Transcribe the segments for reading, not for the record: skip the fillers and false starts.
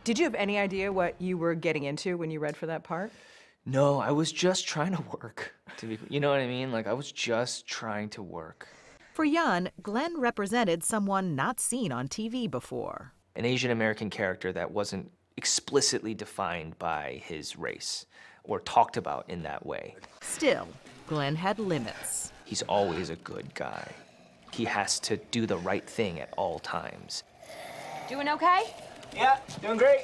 Did you have any idea what you were getting into when you read for that part? No, I was just trying to work. You know what I mean? Like, I was just trying to work. For Yeun, Glenn represented someone not seen on TV before. An Asian American character that wasn't explicitly defined by his race or talked about in that way. Still, Glenn had limits. He's always a good guy. He has to do the right thing at all times. Doing okay? Yeah, doing great.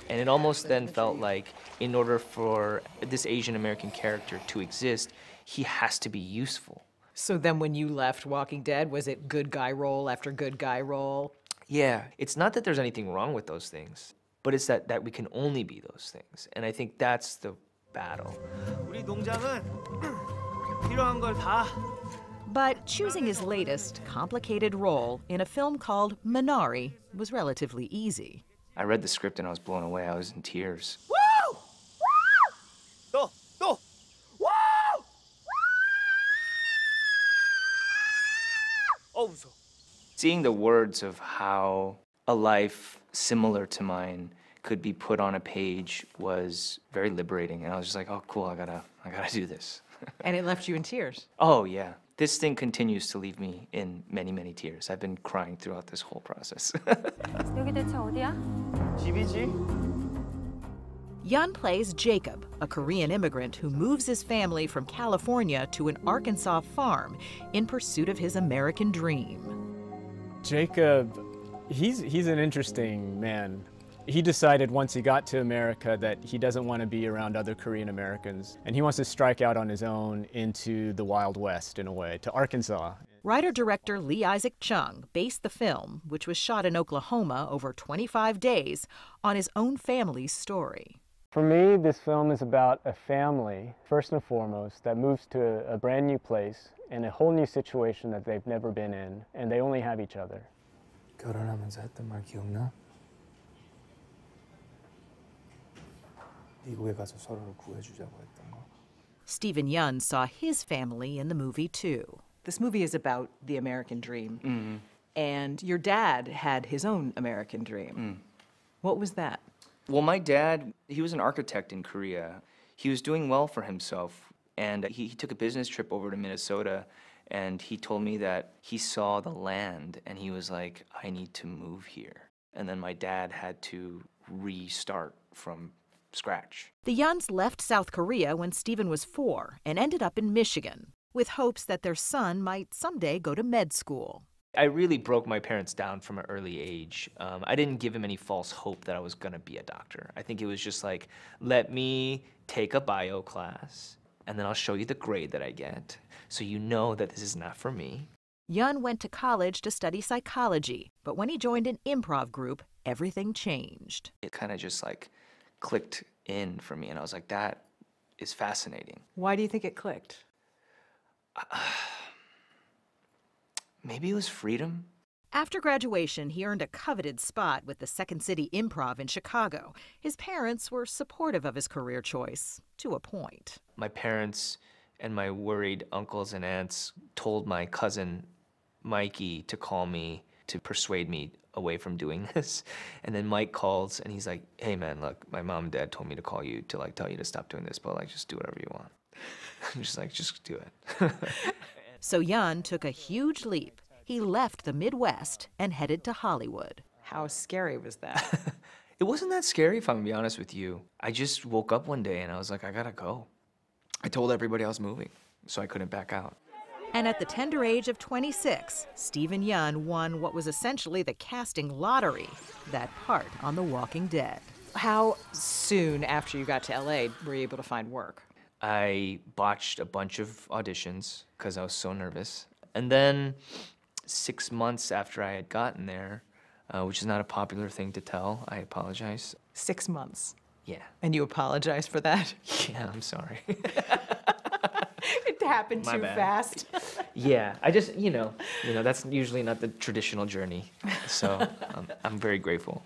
And it almost then felt like in order for this Asian American character to exist, he has to be useful. So then when you left Walking Dead, was it good guy role after good guy role? Yeah, it's not that there's anything wrong with those things, but it's that we can only be those things. And I think that's the battle. 우리 농장은 필요한 걸 다. But choosing his latest, complicated role in a film called Minari was relatively easy. I read the script and I was blown away. I was in tears. Woo! Woo! 또! Woo! 무서워. Seeing the words of how a life similar to mine could be put on a page was very liberating. And I was just like, oh, cool, I gotta do this. And it left you in tears. Oh, yeah. This thing continues to leave me in many, many tears. I've been crying throughout this whole process. 여기 대체 어디야? 집이지? Yeun plays Jacob, a Korean immigrant who moves his family from California to an Arkansas farm in pursuit of his American dream. Jacob, he's an interesting man. He decided once he got to America that he doesn't want to be around other Korean Americans, and he wants to strike out on his own into the Wild West, in a way, to Arkansas. Writer-director Lee Isaac Chung based the film, which was shot in Oklahoma over 25 days, on his own family's story. For me, this film is about a family, first and foremost, that moves to a brand new place in a whole new situation that they've never been in, and they only have each other. 결혼하면서 했던 말 기억나? 미국에 가서 서로를 구해주자고 했던 거. Stephen Yeun saw his family in the movie too. This movie is about the American dream. And your dad had his own American dream. What was that? Well, my dad, he was an architect in Korea. He was doing well for himself, and he took a business trip over to Minnesota, and he told me that he saw the land, and he was like, I need to move here. And then my dad had to restart from scratch. The Yeuns left South Korea when Stephen was 4 and ended up in Michigan, with hopes that their son might someday go to med school. I really broke my parents down from an early age. I didn't give him any false hope that I was gonna be a doctor. I think it was just like, let me take a bio class, and then I'll show you the grade that I get, so you know that this is not for me. Yeun went to college to study psychology, but when he joined an improv group, everything changed. It kind of just like clicked in for me, and I was like, that is fascinating. Why do you think it clicked? Maybe it was freedom. After graduation, he earned a coveted spot with the Second City Improv in Chicago. His parents were supportive of his career choice, to a point. My parents and my worried uncles and aunts told my cousin Mikey to call me to persuade me away from doing this. And then Mike calls and he's like, hey man, look, my mom and dad told me to call you to like tell you to stop doing this, but like just do whatever you want. I'm just like, just do it. So Yeun took a huge leap. He left the Midwest and headed to Hollywood. How scary was that? It wasn't that scary, if I'm gonna be honest with you. I just woke up one day and I was like, I gotta go. I told everybody I was moving, so I couldn't back out. And at the tender age of 26, Stephen Yeun won what was essentially the casting lottery, that part on The Walking Dead. How soon after you got to LA were you able to find work? I botched a bunch of auditions because I was so nervous. And then 6 months after I had gotten there, which is not a popular thing to tell, I apologize. 6 months? Yeah. And you apologize for that? Yeah, I'm sorry. It happened too fast. Yeah, I just, you know, that's usually not the traditional journey. So I'm very grateful.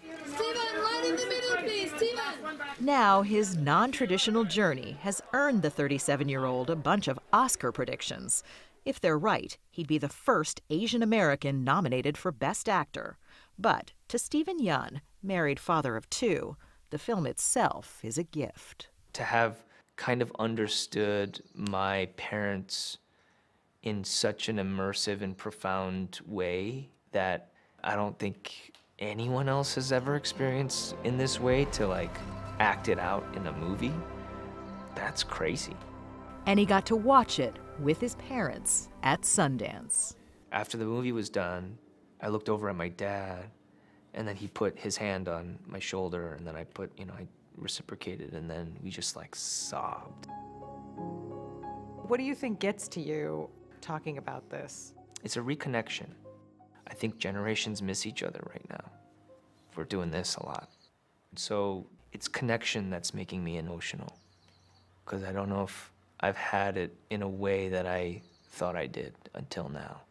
Now, his non-traditional journey has earned the 37-year-old a bunch of Oscar predictions. If they're right, he'd be the first Asian American nominated for Best Actor. But to Stephen Yeun, married father of two, the film itself is a gift. To have kind of understood my parents in such an immersive and profound way that I don't think anyone else has ever experienced in this way, to like act it out in a movie, that's crazy. And he got to watch it with his parents at Sundance. After the movie was done, I looked over at my dad, and then he put his hand on my shoulder, and then I reciprocated, and then we just like sobbed. What do you think gets to you talking about this? It's a reconnection. I think generations miss each other right now. We're doing this a lot. So it's connection that's making me emotional, because I don't know if I've had it in a way that I thought I did until now.